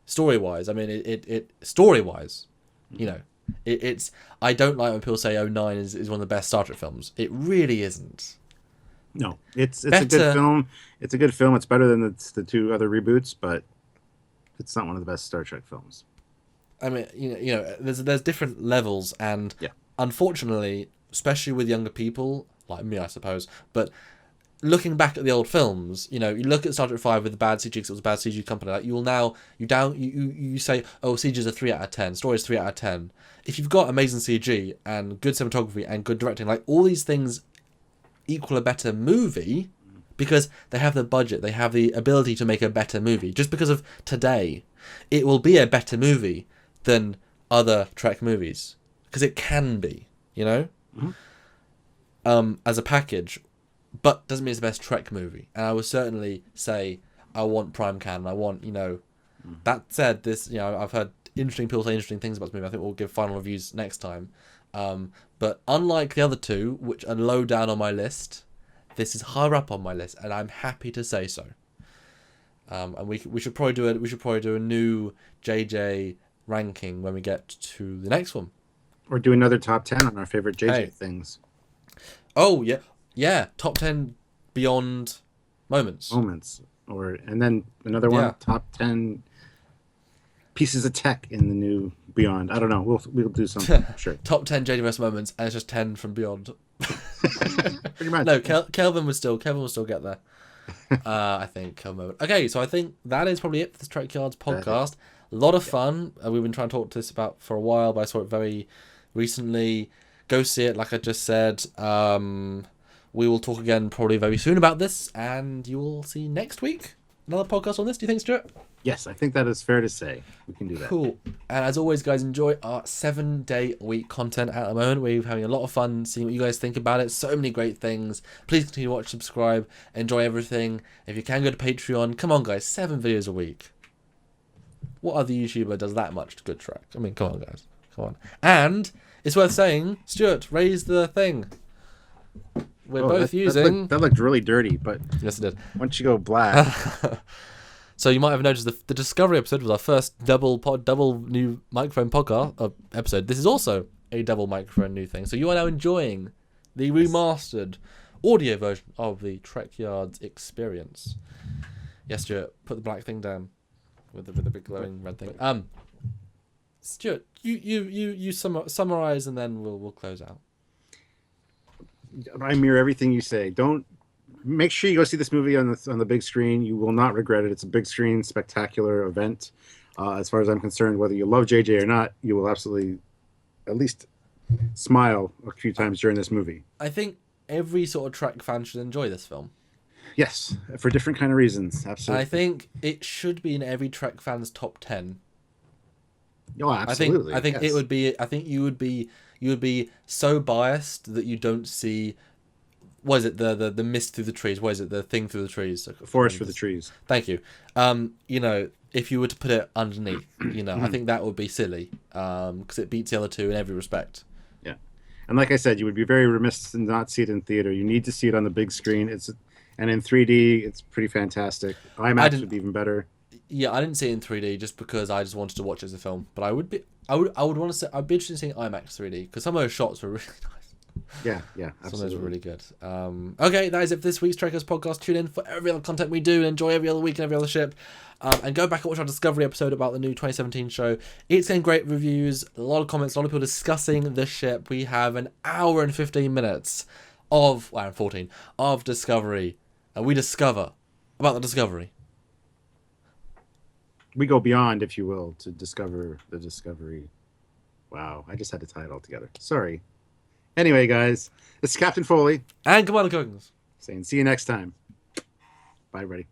story-wise. I mean, it story-wise, it's. I don't like when people say 09 is one of the best Star Trek films. It really isn't. No, it's a good film. It's a good film. It's better than the two other reboots, but it's not one of the best Star Trek films. I mean, there's different levels, and unfortunately, especially with younger people like me, I suppose. But looking back at the old films, you look at Star Trek 5 with the bad CG, because it was a bad CG company. Like you say, oh, CG is a 3 out of 10, story is 3 out of 10. If you've got amazing CG and good cinematography and good directing, like all these things equal a better movie because they have the budget, they have the ability to make a better movie. Just because of today, it will be a better movie than other Trek movies because it can be, as a package, but doesn't mean it's the best Trek movie. And I would certainly say I want prime canon. I want, That said, this, I've heard interesting people say interesting things about this movie. I think we'll give final reviews next time. But unlike the other two, which are low down on my list, this is higher up on my list, and I'm happy to say so. And we should probably do a new JJ ranking when we get to the next one, or do another top 10 on our favorite JJ things. Oh yeah, top 10 Beyond moments, and then another one, top 10 pieces of tech in the new Beyond. I don't know. We'll do something. Sure. Top 10 JJ moments, and it's just 10 from Beyond. Pretty much. No, Kelvin will still get there. I think. Okay, so I think that is probably it for this Trekyards podcast. A lot of fun. We've been trying to talk to this about for a while, but I saw it very recently. Go see it, like I just said. We will talk again probably very soon about this, and you will see next week another podcast on this. Do you think, Stuart? Yes, I think that is fair to say. We can do that. Cool. And as always, guys, enjoy our 7-day-a-week content at the moment. We're having a lot of fun seeing what you guys think about it. So many great things. Please continue to watch, subscribe, enjoy everything. If you can, go to Patreon. Come on, guys, 7 videos a week. What other YouTuber does that much good track? I mean, come on, guys. Come on. And it's worth saying, Stuart, raise the thing. We're both using... That looked really dirty, but... Yes, it did. Once you go black... So you might have noticed the Discovery episode was our first double new microphone podcast episode. This is also a double microphone new thing. So you are now enjoying the remastered audio version of the Trekyards experience. Yes, Stuart, put the black thing down with the big glowing red thing. Stuart, you summarize and then we'll close out. I mirror everything you say. Don't make sure you go see this movie on the big screen. You will not regret it. It's a big screen, spectacular event. As far as I'm concerned, whether you love JJ or not, you will absolutely at least smile a few times during this movie. I think every sort of Trek fan should enjoy this film. Yes, for different kind of reasons. Absolutely. I think it should be in every Trek fan's top 10. Oh, absolutely. I think yes. it would be. I think you would be so biased that you don't see. What is it? The mist through the trees. What is it? The thing through the trees. The forest for the trees. Thank you. You know, if you were to put it underneath, you know, I think that would be silly. Because it beats the other two in every respect. Yeah, and like I said, you would be very remiss to not see it in theater. You need to see it on the big screen. And in 3D, it's pretty fantastic. IMAX would be even better. Yeah, I didn't see it in 3D just because I just wanted to watch it as a film. But I would want to say I'd be interested in seeing IMAX 3D because some of those shots were really nice. Yeah, absolutely. Some of those were really good. Okay, that is it for this week's Trekkers podcast. Tune in for every other content we do and enjoy every other week and every other ship. And go back and watch our Discovery episode about the new 2017 show. It's getting great reviews, a lot of comments, a lot of people discussing the ship. We have an hour and 15 minutes of Discovery. And we discover about the Discovery. We go beyond, if you will, to discover the Discovery. Wow, I just had to tie it all together. Sorry. Anyway, guys, it's Captain Foley. And Commander Coggins. Saying see you next time. Bye, everybody.